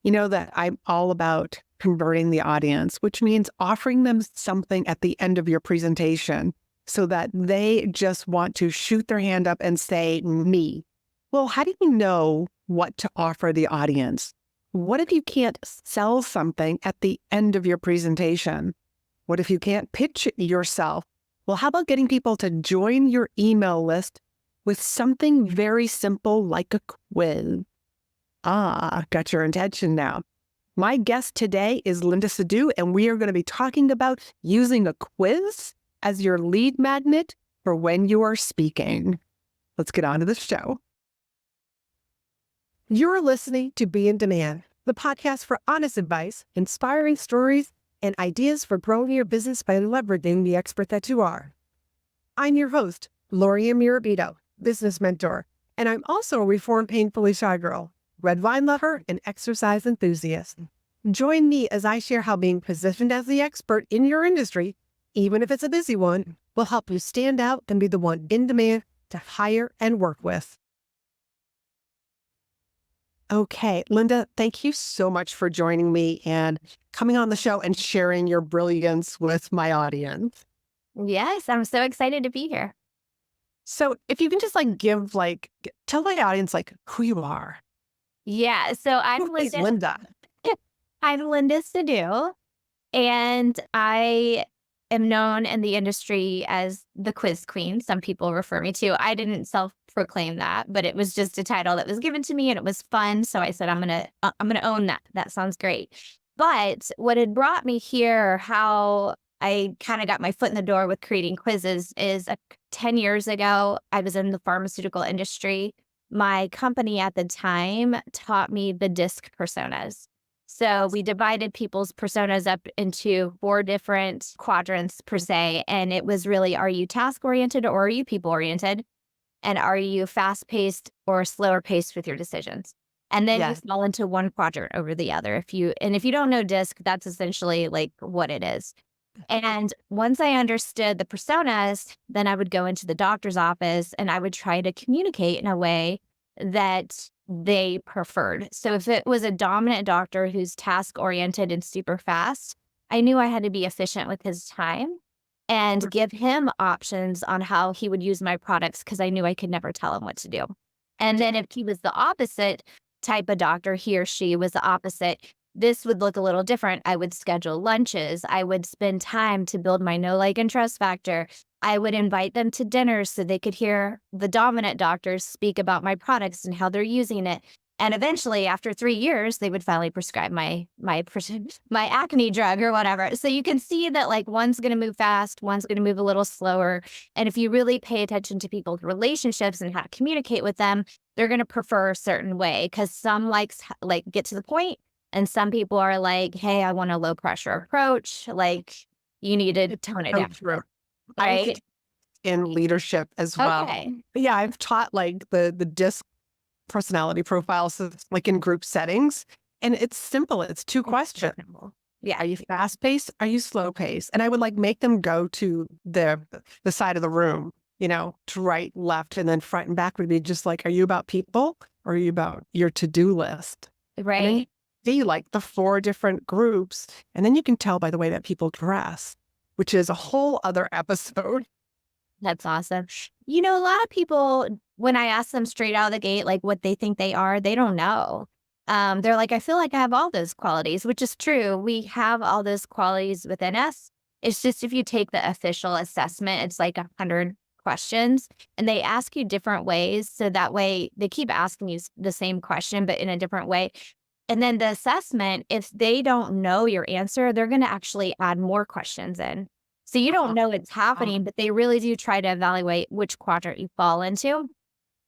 You know that I'm all about converting the audience, which means offering them something at the end of your presentation so that they just want to shoot their hand up and say, me. Well, how do you know what to offer the audience? What if you can't sell something at the end of your presentation? What if you can't pitch yourself? Well, how about getting people to join your email list with something very simple like a quiz? Got your attention now. My guest today is Linda Sadu, and we are going to be talking about using a quiz as your lead magnet for when you are speaking. Let's get on to the show. You're listening to Be in Demand, the podcast for honest advice, inspiring stories, and ideas for growing your business by leveraging the expert that you are. I'm your host, Laurie-Ann, business mentor, and I'm also a reformed painfully shy girl, red wine lover, and exercise enthusiast. Join me as I share how being positioned as the expert in your industry, even if it's a busy one, will help you stand out and be the one in demand to hire and work with. Okay, Linda, thank you so much for joining me and coming on the show and sharing your brilliance with my audience. Yes, I'm so excited to be here. So if you can just tell my audience who you are. Yeah, so I'm Who is Linda. I'm Linda Sadu, and I am known in the industry as the quiz queen. Some people refer me to. I didn't self-proclaim that, but it was just a title that was given to me, and it was fun. So I said, I'm gonna own that. That sounds great. But what had brought me here, how I kind of got my foot in the door with creating quizzes, is 10 years ago, I was in the pharmaceutical industry. My company at the time taught me the DISC personas. So we divided people's personas up into 4 different quadrants per se. And it was really, are you task oriented or are you people oriented? And are you fast paced or slower paced with your decisions? And then Yes. you fall into one quadrant over the other. If you don't know DISC, that's essentially like what it is. And once I understood the personas, then I would go into the doctor's office and I would try to communicate in a way that they preferred. So if it was a dominant doctor who's task oriented and super fast, I knew I had to be efficient with his time and give him options on how he would use my products because I knew I could never tell him what to do. And then if he was the opposite type of doctor, he or she was the opposite, this would look a little different. I would schedule lunches. I would spend time to build my know, like, and trust factor. I would invite them to dinners so they could hear the dominant doctors speak about my products and how they're using it. And eventually, after 3 years, they would finally prescribe my acne drug or whatever. So you can see that one's going to move fast, one's going to move a little slower. And if you really pay attention to people's relationships and how to communicate with them, they're going to prefer a certain way because some get to the point. And some people are like, hey, I want a low pressure approach. You need to tone it down. True. Right? In leadership as well. Okay. Yeah, I've taught the DISC personality profiles in group settings. And it's simple. It's 2 questions. Yeah. Are you fast paced? Are you slow paced? And I would make them go to the side of the room, to right, left, and then front and back would be just are you about people or are you about your to-do list? Right. See the 4 different groups. And then you can tell by the way that people dress, which is a whole other episode. That's awesome. A lot of people, when I ask them straight out of the gate, what they think they are, they don't know. They're like, I feel like I have all those qualities, which is true. We have all those qualities within us. It's just if you take the official assessment, it's 100 questions and they ask you different ways. So that way they keep asking you the same question, but in a different way. And then the assessment, if they don't know your answer, they're going to actually add more questions in. So you don't know it's happening, but they really do try to evaluate which quadrant you fall into.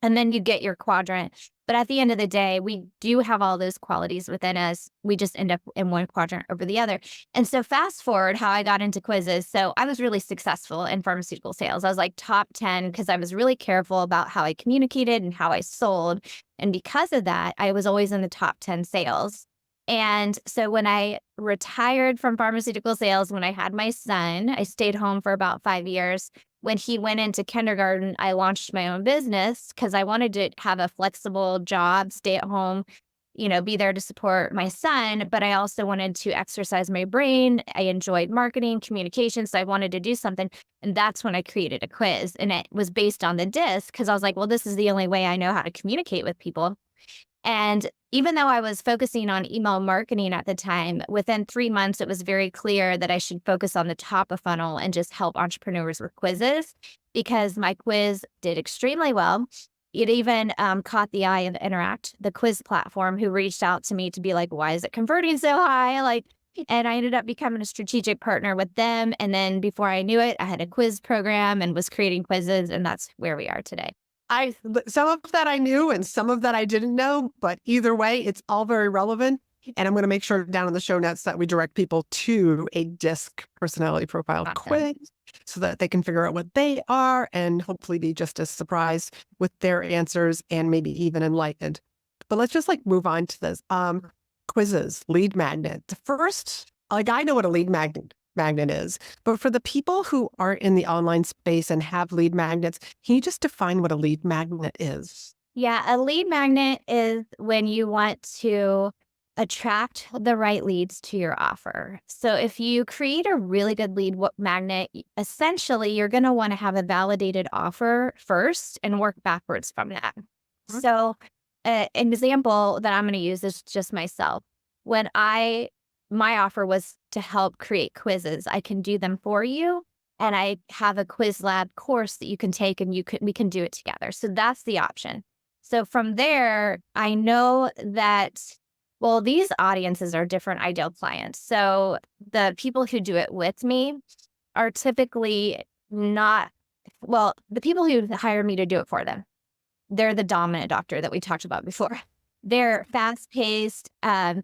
And then you get your quadrant. But at the end of the day, we do have all those qualities within us. We just end up in one quadrant over the other. And so fast forward how I got into quizzes. So I was really successful in pharmaceutical sales. I was top 10 because I was really careful about how I communicated and how I sold. And because of that, I was always in the top 10 sales. And so when I retired from pharmaceutical sales, when I had my son, I stayed home for about 5 years. When he went into kindergarten, I launched my own business because I wanted to have a flexible job, stay at home, be there to support my son, but I also wanted to exercise my brain. I enjoyed marketing, communication, so I wanted to do something. And that's when I created a quiz. And it was based on the disc because I was like, well, this is the only way I know how to communicate with people. And even though I was focusing on email marketing at the time, within 3 months, it was very clear that I should focus on the top of funnel and just help entrepreneurs with quizzes because my quiz did extremely well. It even caught the eye of Interact, the quiz platform, who reached out to me to be like, why is it converting so high? And I ended up becoming a strategic partner with them. And then before I knew it, I had a quiz program and was creating quizzes. And that's where we are today. Some of that I knew and some of that I didn't know, but either way, it's all very relevant. And I'm going to make sure down in the show notes that we direct people to a DISC personality profile quiz so that they can figure out what they are and hopefully be just as surprised with their answers and maybe even enlightened. But let's just move on to this. Quizzes, lead magnet. First, I know what a lead magnet is, but for the people who are in the online space and have lead magnets, can you just define what a lead magnet is? Yeah, a lead magnet is when you want to attract the right leads to your offer. So if you create a really good lead magnet, essentially you're going to want to have a validated offer first and work backwards from that. Mhm. So an example that I'm going to use is just myself. When my offer was to help create quizzes. I can do them for you. And I have a quiz lab course that you can take and we can do it together. So that's the option. So from there, I know that, well, these audiences are different ideal clients. So the people who do it with me are typically not, well, the people who hire me to do it for them, they're the dominant doctor that we talked about before. They're fast-paced,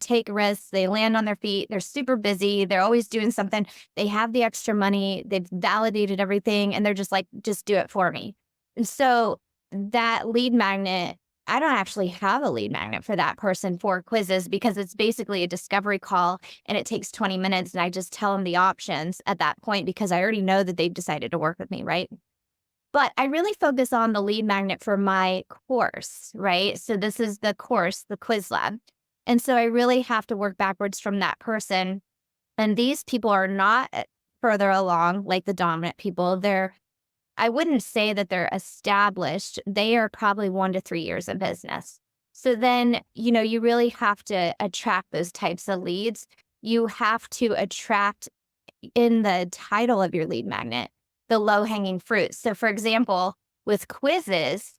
take risks, they land on their feet, they're super busy, they're always doing something. They have the extra money, they've validated everything, and they're just like, "Just do it for me." And so that lead magnet, I don't actually have a lead magnet for that person for quizzes because it's basically a discovery call, and it takes 20 minutes, and I just tell them the options at that point because I already know that they've decided to work with me, right? But I really focus on the lead magnet for my course, right? So this is the course, the quiz lab. And so I really have to work backwards from that person. And these people are not further along like the dominant people. I wouldn't say that they're established. They are probably 1 to 3 years in business. So then, you really have to attract those types of leads. You have to attract in the title of your lead magnet the low-hanging fruit. So for example, with quizzes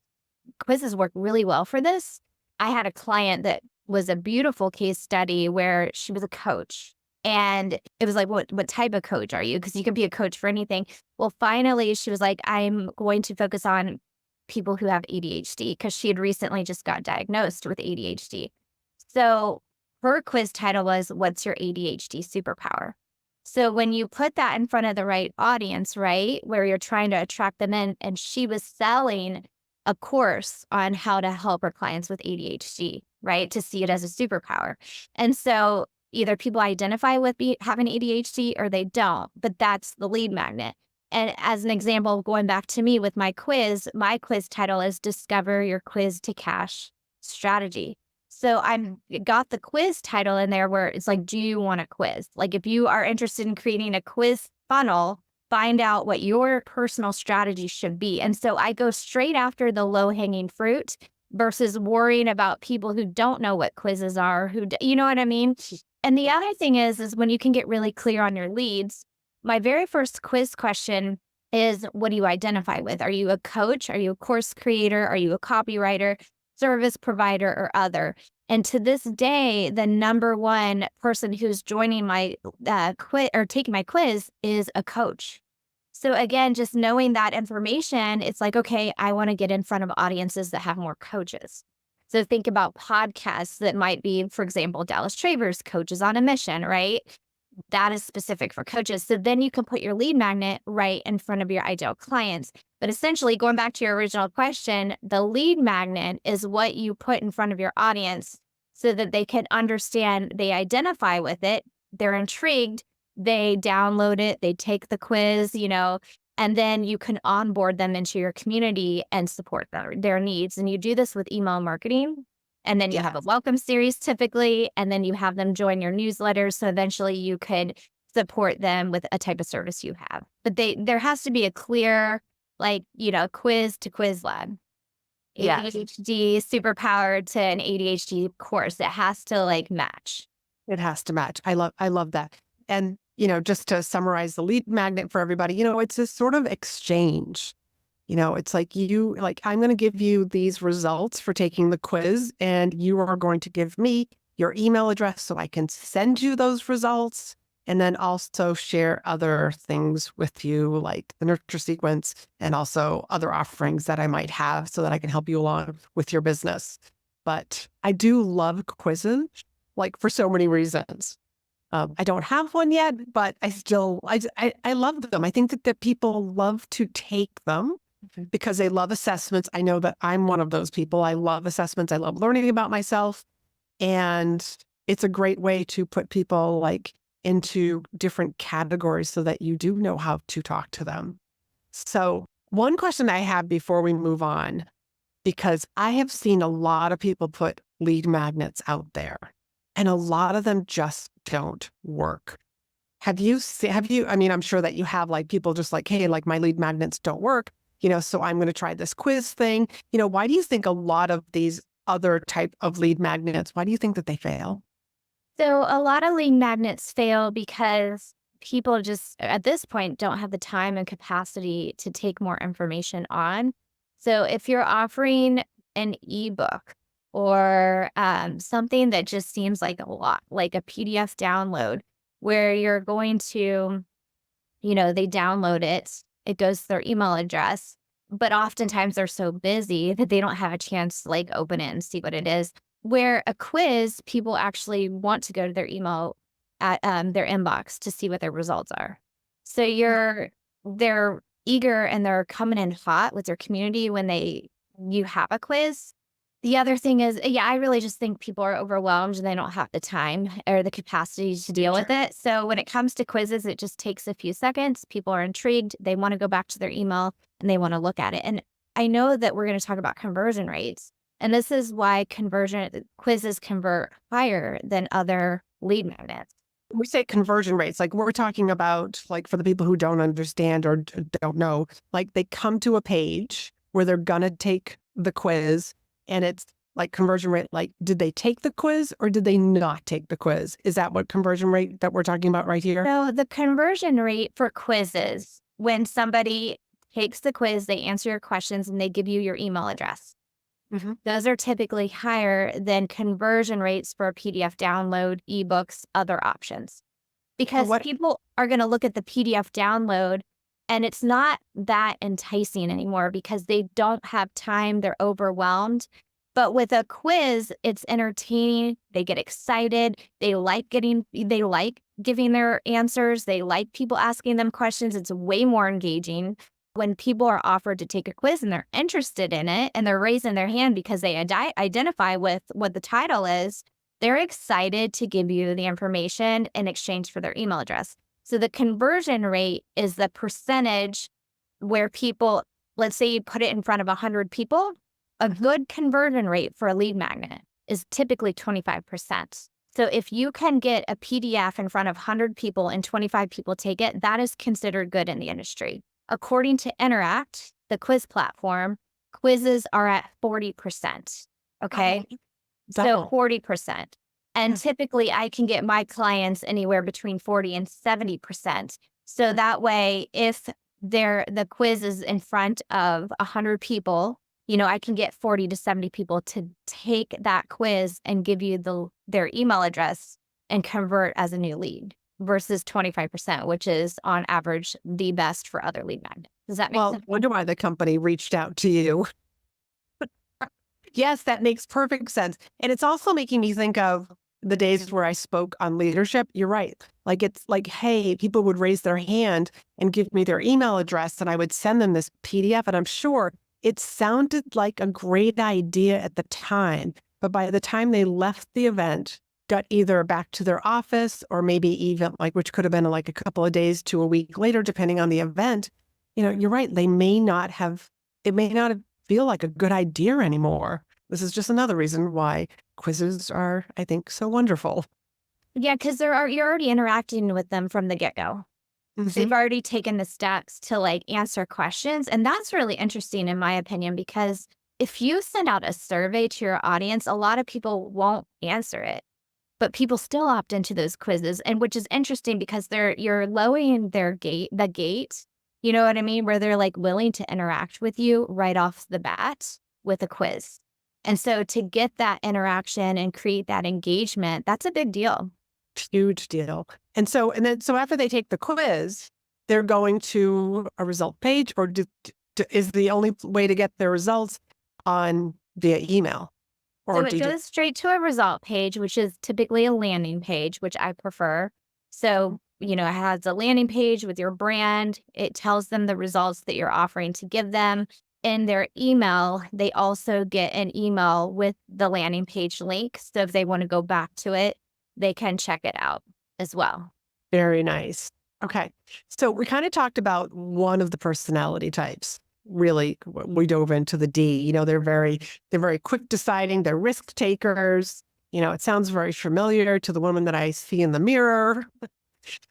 work really well for this. I had a client that was a beautiful case study where she was a coach. And it was like, what type of coach are you? Because you can be a coach for anything. Well, finally, she was like, I'm going to focus on people who have ADHD because she had recently just got diagnosed with ADHD. So her quiz title was, What's Your ADHD Superpower? So when you put that in front of the right audience, right, where you're trying to attract them in, and she was selling a course on how to help her clients with ADHD, right, to see it as a superpower. And so either people identify with having ADHD or they don't, but that's the lead magnet. And as an example, going back to me with my quiz title is Discover Your Quiz to Cash Strategy. So I got the quiz title in there where it's like, do you want a quiz? Like if you are interested in creating a quiz funnel, find out what your personal strategy should be. And so I go straight after the low hanging fruit versus worrying about people who don't know what quizzes are, you know what I mean? And the other thing is when you can get really clear on your leads, my very first quiz question is, what do you identify with? Are you a coach? Are you a course creator? Are you a copywriter, service provider, or other? And to this day, the number one person who's joining my quiz or taking my quiz is a coach. So again, just knowing that information, it's like, okay, I want to get in front of audiences that have more coaches. So think about podcasts that might be, for example, Dallas Travers, Coaches on a Mission, right? That is specific for coaches. So then you can put your lead magnet right in front of your ideal clients. But essentially, going back to your original question, the lead magnet is what you put in front of your audience so that they can understand, they identify with it, they're intrigued, they download it, they take the quiz, and then you can onboard them into your community and support their needs. And you do this with email marketing And then you have a welcome series typically, and then you have them join your newsletter. So eventually you could support them with a type of service you have. But there has to be a clear, like, quiz to quiz lab. Yeah. ADHD superpowered to an ADHD course. It has to like match. It has to match. I love that. And, just to summarize the lead magnet for everybody, it's this sort of exchange. It's like I'm going to give you these results for taking the quiz, and you are going to give me your email address so I can send you those results, and then also share other things with you, like the nurture sequence and also other offerings that I might have so that I can help you along with your business. But I do love quizzes, like for so many reasons. I don't have one yet, but I love them. I think that people love to take them because they love assessments. I know that I'm one of those people. I love assessments. I love learning about myself. And it's a great way to put people like into different categories so that you do know how to talk to them. So one question I have before we move on, because I have seen a lot of people put lead magnets out there and a lot of them just don't work. I mean, I'm sure that you have like people just like, hey, like my lead magnets don't work, so I'm going to try this quiz thing. Why do you think a lot of these other type of lead magnets, why do you think that they fail? So a lot of lead magnets fail because people just at this point don't have the time and capacity to take more information on. So if you're offering an ebook or something that just seems like a lot, like a PDF download, where you're going to, they download it, it goes to their email address, but oftentimes they're so busy that they don't have a chance to like open it and see what it is. Where a quiz, people actually want to go to their email at their inbox to see what their results are. So they're eager and they're coming in hot with their community when you have a quiz. The other thing is, I really just think people are overwhelmed and they don't have the time or the capacity to deal with it. So when it comes to quizzes, it just takes a few seconds. People are intrigued. They want to go back to their email and they want to look at it. And I know that we're going to talk about conversion rates. And this is why quizzes convert higher than other lead magnets. When we say conversion rates, like we're talking about, like for the people who don't understand or don't know, like they come to a page where they're going to take the quiz and it's like conversion rate, like did they take the quiz or did they not take the quiz? Is that what conversion rate that we're talking about right here? So the conversion rate for quizzes, when somebody takes the quiz, they answer your questions and they give you your email address. Mm-hmm. Those are typically higher than conversion rates for a PDF download, ebooks, other options. Because people are going to look at the PDF download and it's not that enticing anymore because they don't have time, they're overwhelmed. But with a quiz, it's entertaining, they get excited, they like giving their answers, they like people asking them questions, it's way more engaging. When people are offered to take a quiz and they're interested in it and they're raising their hand because they identify with what the title is, they're excited to give you the information in exchange for their email address. So the conversion rate is the percentage where people, let's say you put it in front of 100 people, a good conversion rate for a lead magnet is typically 25%. So if you can get a PDF in front of 100 people and 25 people take it, that is considered good in the industry. According to Interact, the quiz platform, quizzes are at 40%. Okay. So 40%. And typically I can get my clients anywhere between 40 and 70%. So that way, if the quiz is in front of 100 people, I can get 40 to 70 people to take that quiz and give you their email address and convert as a new lead versus 25%, which is on average the best for other lead magnets. Does that make sense? Well, wonder why the company reached out to you. Yes, that makes perfect sense. And it's also making me think of the days where I spoke on leadership. You're right. Like it's like, hey, people would raise their hand and give me their email address and I would send them this PDF. And I'm sure it sounded like a great idea at the time. But by the time they left the event, got either back to their office or maybe even which could have been like a couple of days to a week later, depending on the event, you're right. It may not have feel like a good idea anymore. This is just another reason why quizzes are, I think, so wonderful. Yeah, because you're already interacting with them from the get-go. Hmm. They've already taken the steps to, like, answer questions, and that's really interesting in my opinion because if you send out a survey to your audience, a lot of people won't answer it, but people still opt into those quizzes, and which is interesting because you're lowering the gate, you know what I mean? Where they're, like, willing to interact with you right off the bat with a quiz. And so to get that interaction and create that engagement, that's a big deal. Huge deal. So after they take the quiz, they're going to a result page, or is the only way to get their results on via email, So or it do you? goes straight to a result page, which is typically a landing page, which I prefer. So, it has a landing page with your brand. It tells them the results that you're offering to give them. In their email, they also get an email with the landing page link. So if they want to go back to it, they can check it out as well. Very nice. Okay. So we kind of talked about one of the personality types. Really, we dove into the D. They're very quick deciding. They're risk takers. It sounds very familiar to the woman that I see in the mirror.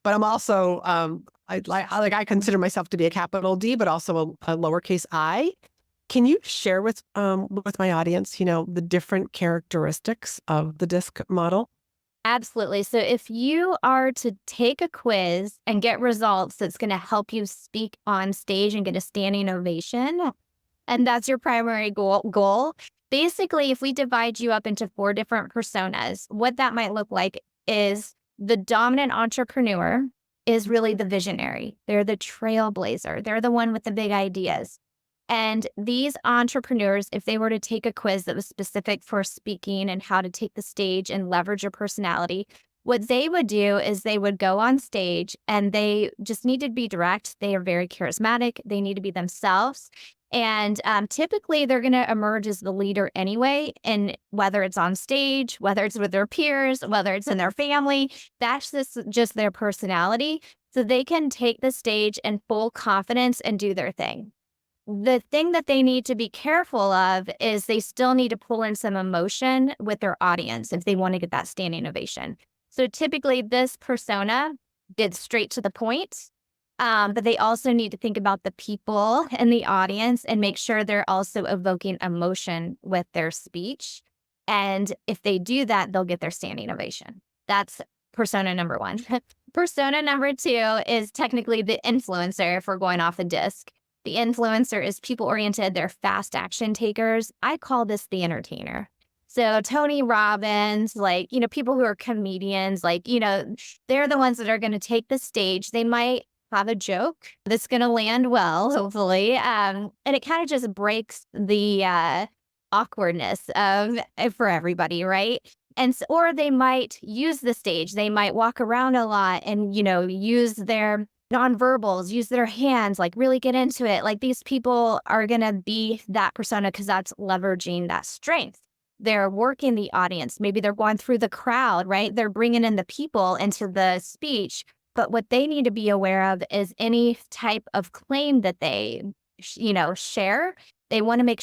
But I'm also, I consider myself to be a capital D, but also a lowercase I. Can you share with my audience, the different characteristics of the DISC model? Absolutely. So if you are to take a quiz and get results that's going to help you speak on stage and get a standing ovation, and that's your primary goal. Basically, if we divide you up into 4 different personas, what that might look like is the dominant entrepreneur is really the visionary. They're the trailblazer. They're the one with the big ideas. And these entrepreneurs, if they were to take a quiz that was specific for speaking and how to take the stage and leverage your personality, what they would do is they would go on stage and they just need to be direct. They are very charismatic. They need to be themselves. And typically, they're going to emerge as the leader anyway. And whether it's on stage, whether it's with their peers, whether it's in their family, that's just their personality. So they can take the stage in full confidence and do their thing. The thing that they need to be careful of is they still need to pull in some emotion with their audience if they want to get that standing ovation. So typically, this persona gets straight to the point, but they also need to think about the people and the audience and make sure they're also evoking emotion with their speech. And if they do that, they'll get their standing ovation. That's persona number 1. Persona number 2 is technically the influencer if we're going off the disc. The influencer is people-oriented, they're fast action takers. I call this the entertainer. So Tony Robbins, people who are comedians, they're the ones that are gonna take the stage. They might have a joke that's gonna land well, hopefully, and it kinda just breaks the, awkwardness of for everybody, right? Or they might use the stage. They might walk around a lot and, use their nonverbals, use their hands, really get into it. Like these people are going to be that persona because that's leveraging that strength. They're working the audience. Maybe they're going through the crowd, right? They're bringing in the people into the speech. But what they need to be aware of is any type of claim that they, share. You want to make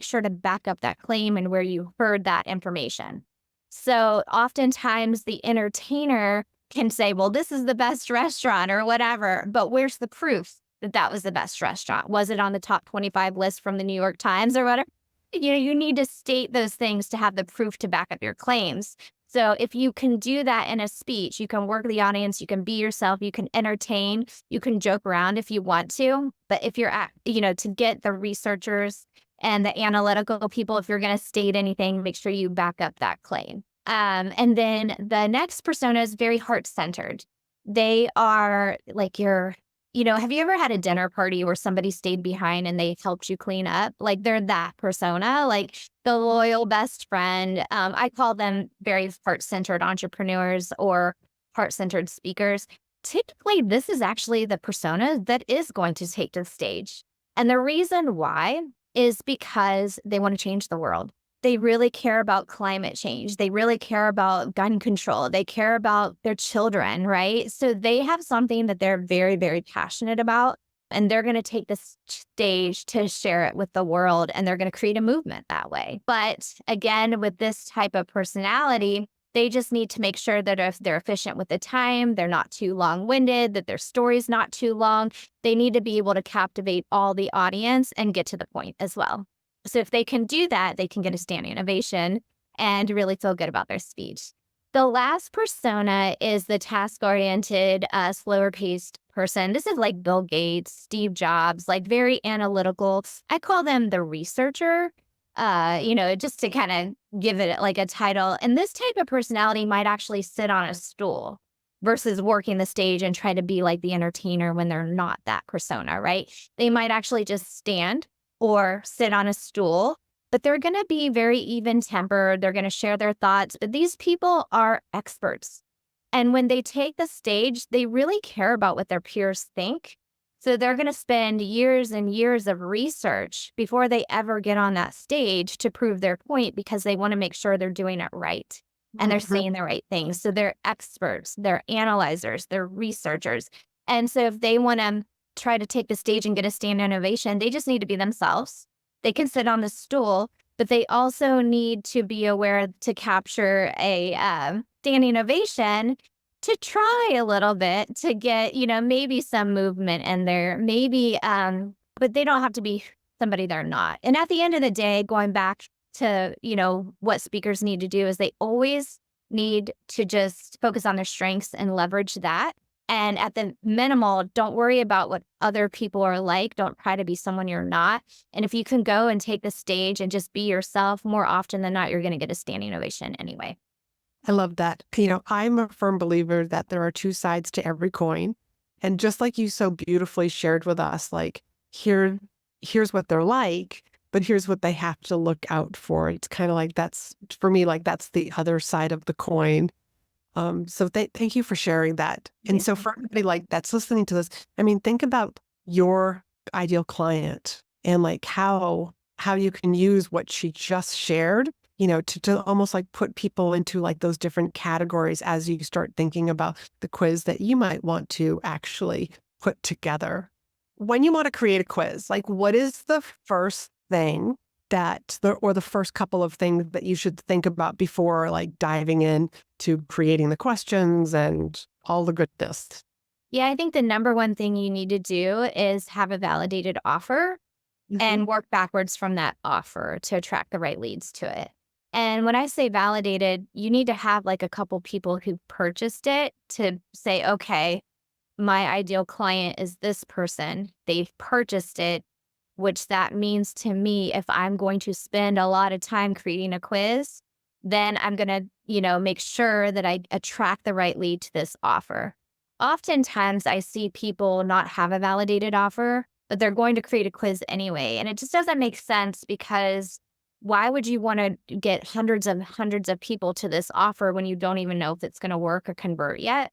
sure to back up that claim and where you heard that information. So oftentimes the entertainer can say, well, this is the best restaurant or whatever, but where's the proof that that was the best restaurant? Was it on the top 25 list from the New York Times or whatever? You need to state those things to have the proof to back up your claims. So if you can do that in a speech, you can work the audience, you can be yourself, you can entertain, you can joke around if you want to. But if you're to get the researchers and the analytical people, if you're going to state anything, make sure you back up that claim. And then the next persona is very heart-centered. They are like have you ever had a dinner party where somebody stayed behind and they helped you clean up? Like they're that persona, like the loyal best friend. I call them very heart-centered entrepreneurs or heart-centered speakers. Typically, this is actually the persona that is going to take the stage. And the reason why is because they want to change the world. They really care about climate change. They really care about gun control. They care about their children, right? So they have something that they're very, very passionate about. and they're going to take the stage to share it with the world, and they're going to create a movement that way. But again, with this type of personality, they just need to make sure that if they're efficient with the time, they're not too long-winded, that their story's not too long. They need to be able to captivate all the audience and get to the point as well. So if they can do that, they can get a standing ovation and really feel good about their speech. The last persona is the task-oriented, slower-paced person. This is like Bill Gates, Steve Jobs, like very analytical. I call them the researcher, just to kind of give it like a title. And this type of personality might actually sit on a stool versus working the stage and try to be like the entertainer when they're not that persona, right? They might actually just stand or sit on a stool, but they're going to be very even-tempered. They're going to share their thoughts, but these people are experts. And when they take the stage, they really care about what their peers think. So they're going to spend years and years of research before they ever get on that stage to prove their point, because they want to make sure they're doing it right and they're saying the right things. So they're experts, they're analyzers, they're researchers. And so if they want to try to take the stage and get a standing ovation, they just need to be themselves. They can sit on the stool, but they also need to be aware to capture a standing ovation, to try a little bit to get, maybe some movement in there, maybe, but they don't have to be somebody they're not. And at the end of the day, going back to, what speakers need to do is they always need to just focus on their strengths and leverage that. And at the minimal, don't worry about what other people are like. Don't try to be someone you're not. And if you can go and take the stage and just be yourself, more often than not, you're going to get a standing ovation anyway. I love that. I'm a firm believer that there are two sides to every coin. And just like you so beautifully shared with us, like here's what they're like, but here's what they have to look out for. It's kind of like that's, for me, like that's the other side of the coin. So thank you for sharing that. And so for everybody like that's listening to this, think about your ideal client and like how you can use what she just shared, to almost like put people into like those different categories as you start thinking about the quiz that you might want to actually put together. When you want to create a quiz, like what is the first thing or the first couple of things that you should think about before like diving in to creating the questions and all the goodness? Yeah, I think the number one thing you need to do is have a validated offer and work backwards from that offer to attract the right leads to it. And when I say validated, you need to have like a couple people who purchased it to say, okay, my ideal client is this person. They've purchased it, which that means to me, if I'm going to spend a lot of time creating a quiz, then I'm going to, make sure that I attract the right lead to this offer. Oftentimes I see people not have a validated offer, but they're going to create a quiz anyway. And it just doesn't make sense, because why would you want to get hundreds of people to this offer when you don't even know if it's going to work or convert yet?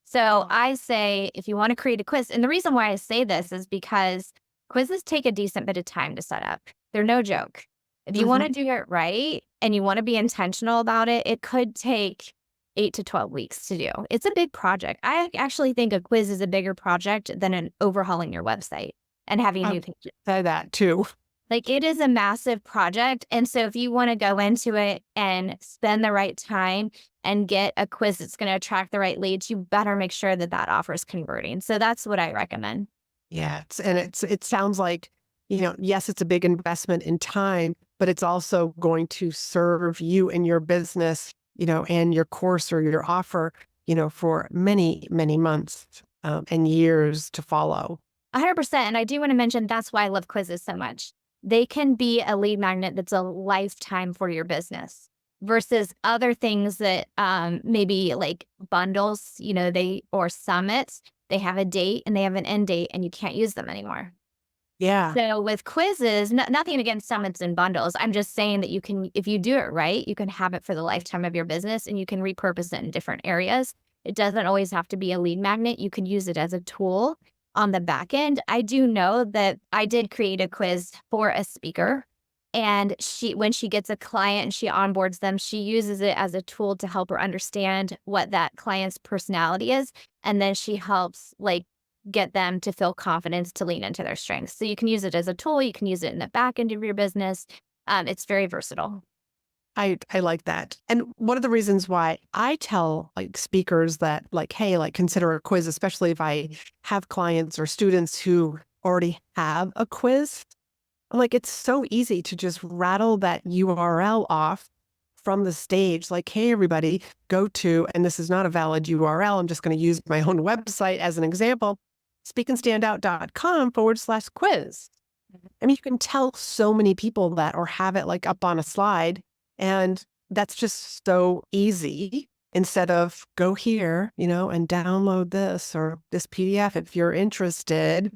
So I say, if you want to create a quiz, and the reason why I say this is because quizzes take a decent bit of time to set up. They're no joke. If you want to do it right and you want to be intentional about it, it could take 8 to 12 weeks to do. It's a big project. I actually think a quiz is a bigger project than an overhauling your website and having new pages. Say that too. Like, it is a massive project. And so if you want to go into it and spend the right time and get a quiz that's going to attract the right leads, you better make sure that that offer is converting. So that's what I recommend. Yeah. It sounds like, yes, it's a big investment in time, but it's also going to serve you and your business, and your course or your offer, for many, many months and years to follow. 100%. And I do want to mention that's why I love quizzes so much. They can be a lead magnet that's a lifetime for your business versus other things that maybe like bundles, or summits, they have a date and they have an end date and you can't use them anymore. Yeah. So with quizzes, nothing against summits and bundles. I'm just saying that you can, if you do it right, you can have it for the lifetime of your business and you can repurpose it in different areas. It doesn't always have to be a lead magnet. You can use it as a tool on the back end. I do know that I did create a quiz for a speaker, and when she gets a client and she onboards them, she uses it as a tool to help her understand what that client's personality is. And then she helps like get them to feel confidence to lean into their strengths. So you can use it as a tool. You can use it in the back end of your business. It's very versatile. I like that. And one of the reasons why I tell like speakers that like, hey, like consider a quiz, especially if I have clients or students who already have a quiz. I'm like, it's so easy to just rattle that URL off from the stage. Like, hey, everybody, go to, and this is not a valid URL. I'm just going to use my own website as an example, speakandstandout.com/quiz. I mean, you can tell so many people that or have it like up on a slide. And that's just so easy instead of go here, and download this or this PDF if you're interested.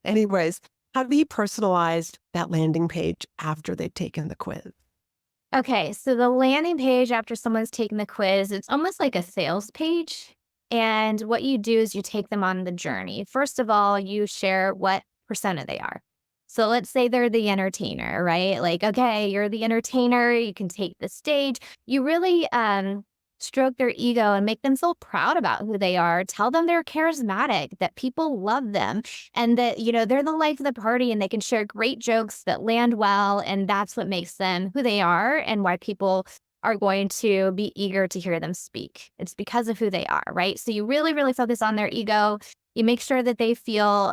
Anyways, how do you personalize that landing page after they've taken the quiz? Okay, so the landing page after someone's taken the quiz, it's almost like a sales page. And what you do is you take them on the journey. First of all, you share what persona they are. So let's say they're the entertainer, right? Like, okay, you're the entertainer, you can take the stage. You really stroke their ego and make them feel proud about who they are. Tell them they're charismatic, that people love them, and that, they're the life of the party and they can share great jokes that land well. And that's what makes them who they are and why people are going to be eager to hear them speak. It's because of who they are, right? So you really, really focus on their ego. You make sure that they feel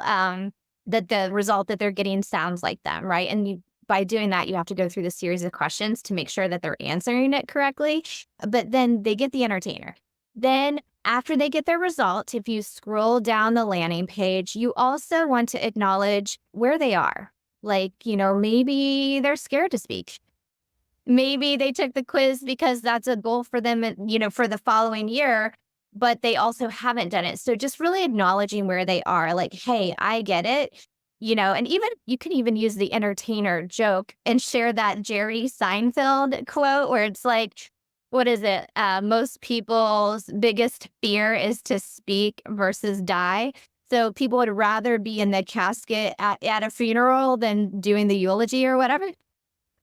that the result that they're getting sounds like them, right? And by doing that, you have to go through the series of questions to make sure that they're answering it correctly. But then they get the entertainer. Then after they get their result, if you scroll down the landing page, you also want to acknowledge where they are. Like, maybe they're scared to speak. Maybe they took the quiz because that's a goal for them, for the following year, but they also haven't done it. So just really acknowledging where they are, like, hey, I get it. And even you can even use the entertainer joke and share that Jerry Seinfeld quote where it's like, what is it? Most people's biggest fear is to speak versus die. So people would rather be in the casket at a funeral than doing the eulogy or whatever.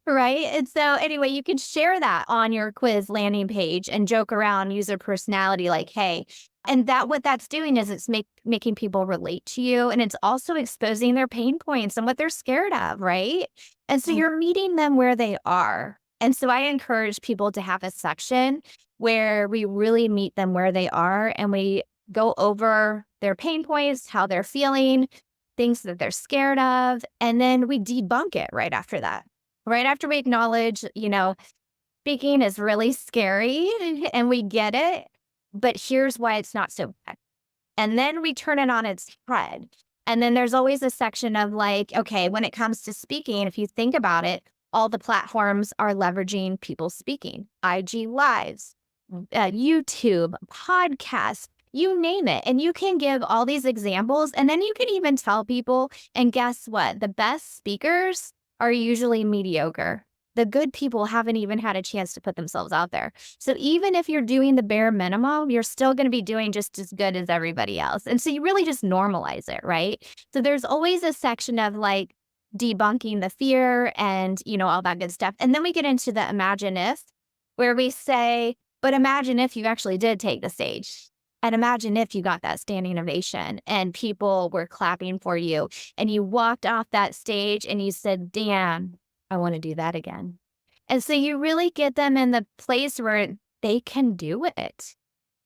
Right? And so anyway, you can share that on your quiz landing page and joke around, use their personality like, hey, and that what that's doing is it's making people relate to you. And it's also exposing their pain points and what they're scared of, right? And so you're meeting them where they are. And so I encourage people to have a section where we really meet them where they are and we go over their pain points, how they're feeling, things that they're scared of, and then we debunk it right after that. Right after we acknowledge, speaking is really scary and we get it, but here's why it's not so bad. And then we turn it on its head. And then there's always a section of like, okay, when it comes to speaking, if you think about it, all the platforms are leveraging people speaking, IG Lives, YouTube, podcasts, you name it. And you can give all these examples. And then you can even tell people, and guess what? The best speakers are usually mediocre. The good people haven't even had a chance to put themselves out there. So even if you're doing the bare minimum, you're still going to be doing just as good as everybody else. And so you really just normalize it, right? So there's always a section of like debunking the fear and, all that good stuff. And then we get into the imagine if, where we say, but imagine if you actually did take the stage. And imagine if you got that standing ovation and people were clapping for you and you walked off that stage and you said, damn, I want to do that again. And so you really get them in the place where they can do it.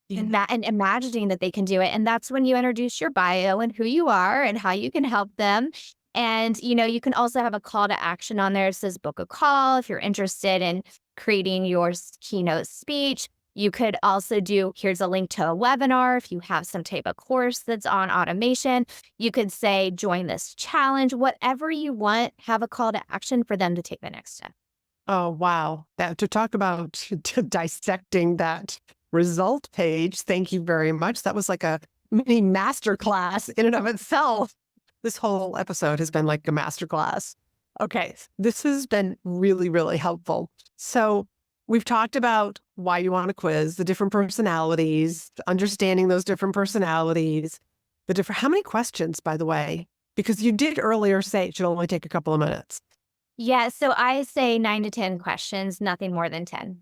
And imagining that they can do it. And that's when you introduce your bio and who you are and how you can help them. And, you can also have a call to action on there. It says book a call if you're interested in creating your keynote speech. You could also do, here's a link to a webinar if you have some type of course that's on automation. You could say, join this challenge, whatever you want, have a call to action for them to take the next step. Oh, wow. To talk about dissecting that result page, thank you very much. That was like a mini masterclass in and of itself. This whole episode has been like a masterclass. Okay, this has been really, really helpful. So we've talked about why you want a quiz, the different personalities, understanding those different personalities, how many questions, by the way? Because you did earlier say it should only take a couple of minutes. Yeah, so I say 9 to 10 questions, nothing more than 10.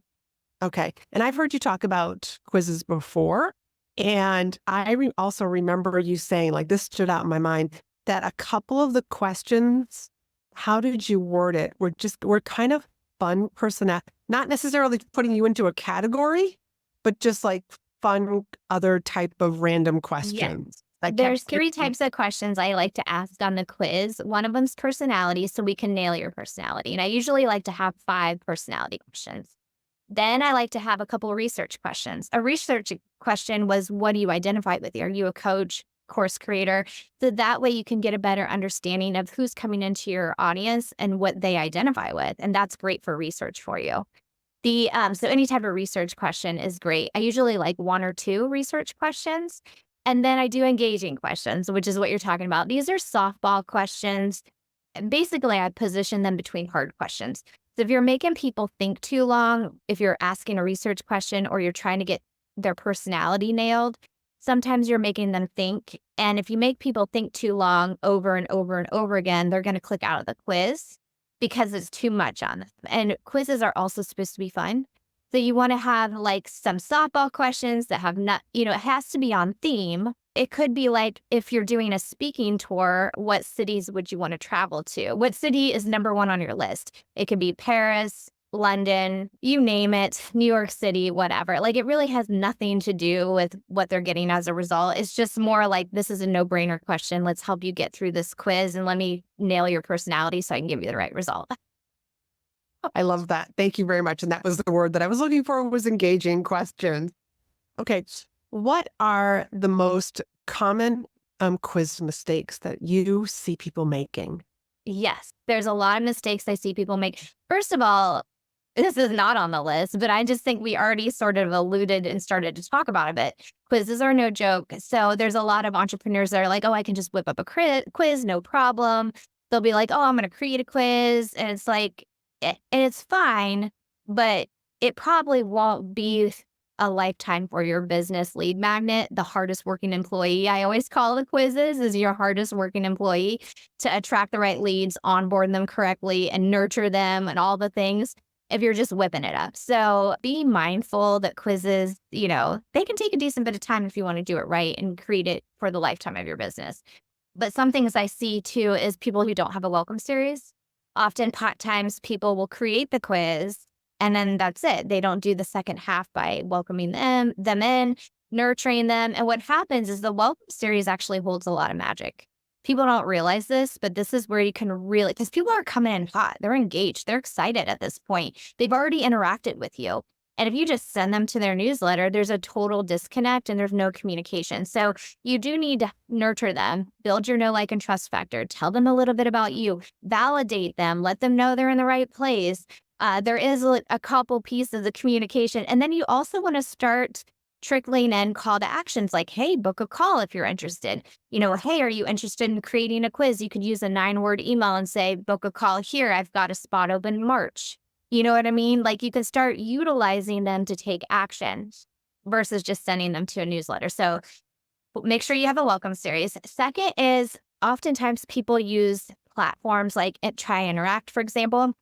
Okay. And I've heard you talk about quizzes before. And also remember you saying, like, this stood out in my mind, that a couple of the questions, how did you word it? Were kind of fun not necessarily putting you into a category, but just like fun other type of random Yeah. questions that kept There's three types of questions I like to ask on the quiz. One of them's personality, so we can nail your personality. And I usually like to have 5 personality questions. Then I like to have a couple research questions. A research question was, what do you identify with? Are you a coach, course creator? So that way you can get a better understanding of who's coming into your audience and what they identify with. And that's great for research for you. So any type of research question is great. I usually like 1 or 2 research questions. And then I do engaging questions, which is what you're talking about. These are softball questions. And basically, I position them between hard questions. So if you're making people think too long, if you're asking a research question or you're trying to get their personality nailed, sometimes you're making them think. And if you make people think too long over and over and over again, they're going to click out of the quiz because it's too much on them. And quizzes are also supposed to be fun. So you want to have like some softball questions that have not, it has to be on theme. It could be like, if you're doing a speaking tour, what cities would you want to travel to? What city is number 1 on your list? It could be Paris, London, you name it, New York City, whatever. Like, it really has nothing to do with what they're getting as a result. It's just more like, this is a no-brainer question. Let's help you get through this quiz and let me nail your personality so I can give you the right result. I love that. Thank you very much. And that was the word that I was looking for, was engaging questions. Okay. What are the most common quiz mistakes that you see people making? Yes, there's a lot of mistakes I see people make. First of all, this is not on the list, but I just think we already sort of alluded and started to talk about it a bit. Quizzes are no joke. So there's a lot of entrepreneurs that are like, oh, I can just whip up a quiz, no problem. They'll be like, oh, I'm going to create a quiz. And it's like, and it's fine, but it probably won't be a lifetime for your business lead magnet. The hardest working employee, I always call the quizzes, is your hardest working employee, to attract the right leads, onboard them correctly, and nurture them and all the things if you're just whipping it up. So be mindful that quizzes, they can take a decent bit of time if you want to do it right and create it for the lifetime of your business. But some things I see too is people who don't have a welcome series. Often times people will create the quiz and then that's it. They don't do the second half by welcoming them in, nurturing them. And what happens is the welcome series actually holds a lot of magic. People don't realize this, but this is where you can really, because people are coming in hot. They're engaged. They're excited at this point. They've already interacted with you. And if you just send them to their newsletter, there's a total disconnect and there's no communication. So you do need to nurture them, build your know, like, and trust factor, tell them a little bit about you, validate them, let them know they're in the right place. There is a couple pieces of communication. And then you also want to start trickling in call to actions like, hey, book a call if you're interested. Hey, are you interested in creating a quiz? You could use a 9-word email and say, book a call here. I've got a spot open in March. You know what I mean? Like, you can start utilizing them to take action versus just sending them to a newsletter. So make sure you have a welcome series. Second is, oftentimes people use platforms like Try Interact, for example,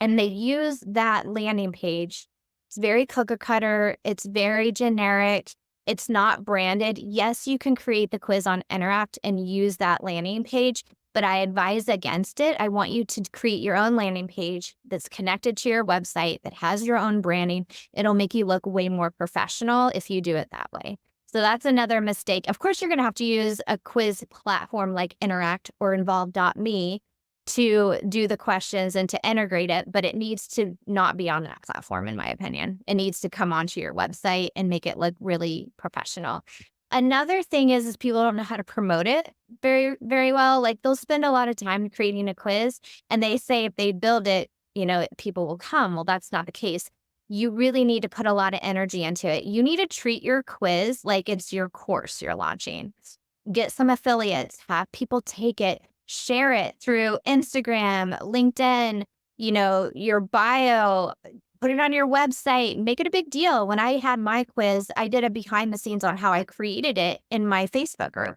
and they use that landing page. It's very cookie cutter. It's very generic. It's not branded. Yes, you can create the quiz on Interact and use that landing page, but I advise against it. I want you to create your own landing page that's connected to your website, that has your own branding. It'll make you look way more professional if you do it that way. So that's another mistake. Of course, you're going to have to use a quiz platform like Interact or Involve.me to do the questions and to integrate it, but it needs to not be on that platform, in my opinion. It needs to come onto your website and make it look really professional. Another thing is people don't know how to promote it very, very well. Like, they'll spend a lot of time creating a quiz and they say if they build it, people will come. Well, that's not the case. You really need to put a lot of energy into it. You need to treat your quiz like it's your course you're launching. Get some affiliates, have people take it, share it through Instagram, LinkedIn, your bio, put it on your website, make it a big deal. When I had my quiz, I did a behind the scenes on how I created it in my Facebook group.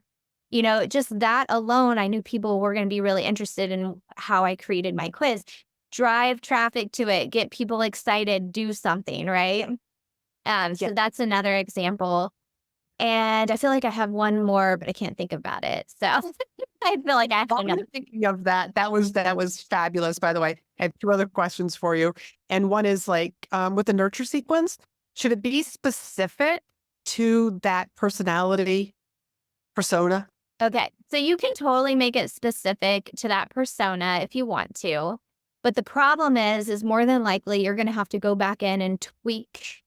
Just that alone, I knew people were going to be really interested in how I created my quiz. Drive traffic to it, get people excited, do something, right? So that's another example. And I feel like I have one more, but I can't think about it. So I feel like I have While another. you're thinking of that, that was fabulous, by the way. I have two other questions for you. And one is like with the nurture sequence, should it be specific to that personality persona? Okay. So you can totally make it specific to that persona if you want to. But the problem is more than likely you're going to have to go back in and tweak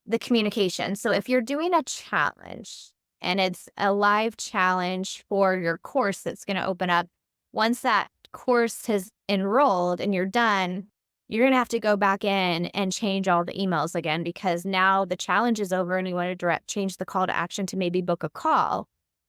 the communication. So if you're doing a challenge and it's a live challenge for your course that's going to open up, once that course has enrolled and you're done, you're going to have to go back in and change all the emails again because now the challenge is over and you want to change the call to action to maybe book a call.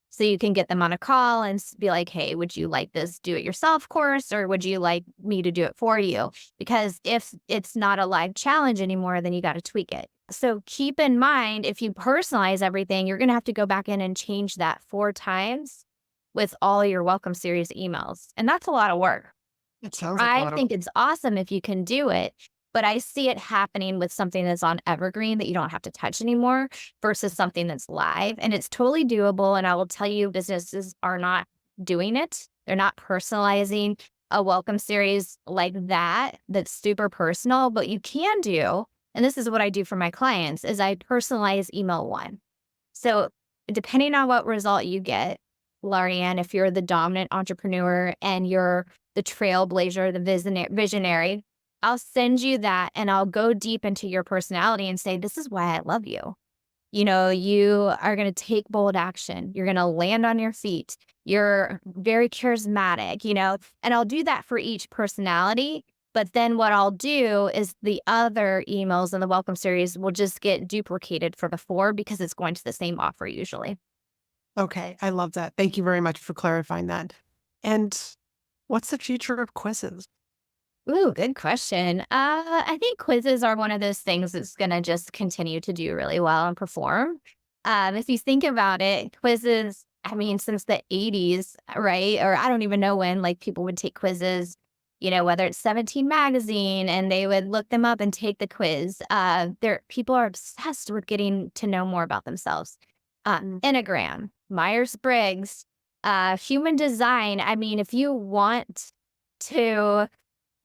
So you can get them on a call and be like, hey, would you like this do it yourself course or would you like me to do it for you? Because if it's not a live challenge anymore, then you got to tweak it. So keep in mind, if you personalize everything, you're going to have to go back in and change that 4 times with all your welcome series emails. And that's a lot of work. It sounds like a I lot of. think it's awesome if you can do it, but I see it happening with something that's on evergreen that you don't have to touch anymore versus something that's live. And it's totally doable. And I will tell you, businesses are not doing it. They're not personalizing a welcome series like that, that's super personal, but you can do, and this is what I do for my clients, is I personalize email 1. So depending on what result you get, Laurie-Ann, if you're the dominant entrepreneur and you're the trailblazer, the visionary, I'll send you that and I'll go deep into your personality and say, this is why I love you. You know, you are going to take bold action. You're going to land on your feet. You're very charismatic, and I'll do that for each personality. But then what I'll do is the other emails in the welcome series will just get duplicated for the 4 because it's going to the same offer usually. Okay, I love that. Thank you very much for clarifying that. And what's the future of quizzes? Ooh, good question. I think quizzes are one of those things that's going to just continue to do really well and perform. If you think about it, quizzes, I mean, since the 80s, right? Or I don't even know when, like people would take quizzes, whether it's 17 magazine and they would look them up and take the quiz. People are obsessed with getting to know more about themselves. Enneagram, Myers-Briggs, human design. I mean, if you want to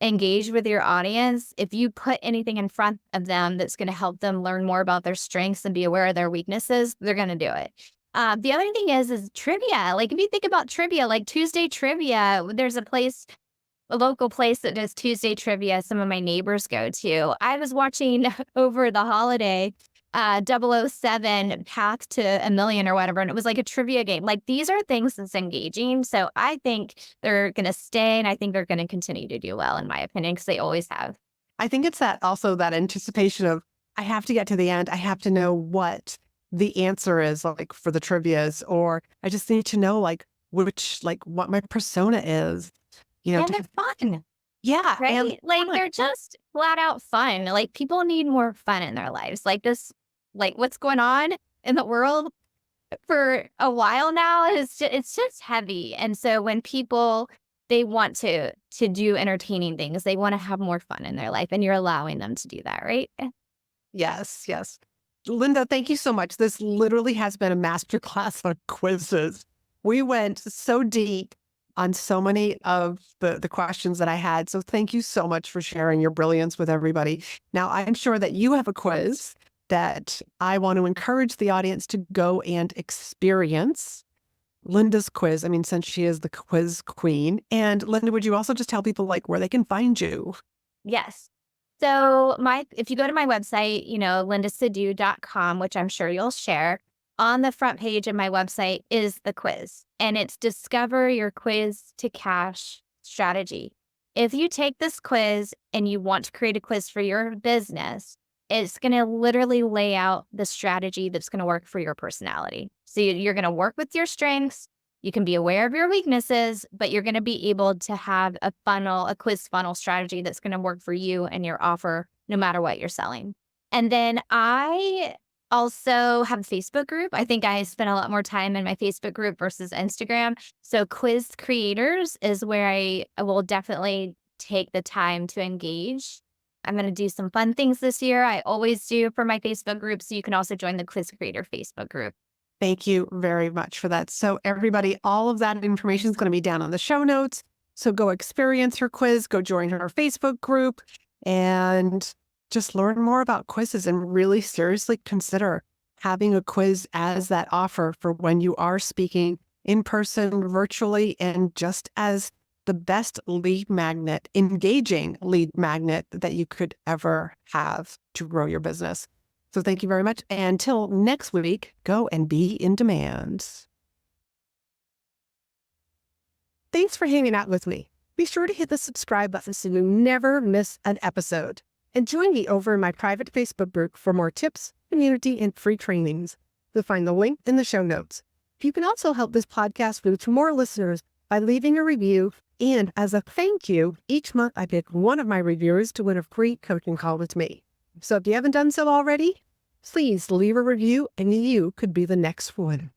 engage with your audience, if you put anything in front of them that's going to help them learn more about their strengths and be aware of their weaknesses, they're going to do it. The other thing is trivia. Like if you think about trivia, like Tuesday trivia, there's a local place that does Tuesday trivia. Some of my neighbors go to. I was watching over the holiday 007 Path to a Million or whatever. And it was like a trivia game. Like these are things that's engaging. So I think they're going to stay and I think they're going to continue to do well, in my opinion, because they always have. I think it's that anticipation of I have to get to the end. I have to know what the answer is like for the trivias, or I just need to know like what my persona is, And they're fun, yeah. right? And Like they're just flat out fun. Like people need more fun in their lives. Like this, like what's going on in the world for a while now is it's just heavy. And so when people they want to do entertaining things, they want to have more fun in their life and you're allowing them to do that, right? yes, yes. Linda, thank you so much. This literally has been a masterclass on quizzes. We went so deep on so many of the questions that I had. So thank you so much for sharing your brilliance with everybody. Now, I'm sure that you have a quiz that I want to encourage the audience to go and experience. Linda's quiz, I mean, since she is the quiz queen. And Linda, would you also just tell people like where they can find you? Yes. So if you go to my website, lindasadoo.com, which I'm sure you'll share, on the front page of my website is the quiz, and it's Discover Your Quiz to Cash Strategy. If you take this quiz and you want to create a quiz for your business, it's going to literally lay out the strategy that's going to work for your personality. So you're going to work with your strengths. You can be aware of your weaknesses, but you're going to be able to have a quiz funnel strategy that's going to work for you and your offer, no matter what you're selling. And then I also have a Facebook group. I think I spend a lot more time in my Facebook group versus Instagram. So quiz creators is where I will definitely take the time to engage. I'm going to do some fun things this year. I always do for my Facebook group. So you can also join the quiz creator Facebook group. Thank you very much for that. So everybody, all of that information is going to be down on the show notes. So go experience her quiz, go join her Facebook group, and just learn more about quizzes and really seriously consider having a quiz as that offer for when you are speaking in person, virtually, and just as the best lead magnet, engaging lead magnet that you could ever have to grow your business. So thank you very much. And until next week, go and be in demand. Thanks for hanging out with me. Be sure to hit the subscribe button so you never miss an episode. And join me over in my private Facebook group for more tips, community, and free trainings. You'll find the link in the show notes. You can also help this podcast reach more listeners by leaving a review. And as a thank you, each month I pick one of my reviewers to win a free coaching call with me. So if you haven't done so already, please leave a review and you could be the next one.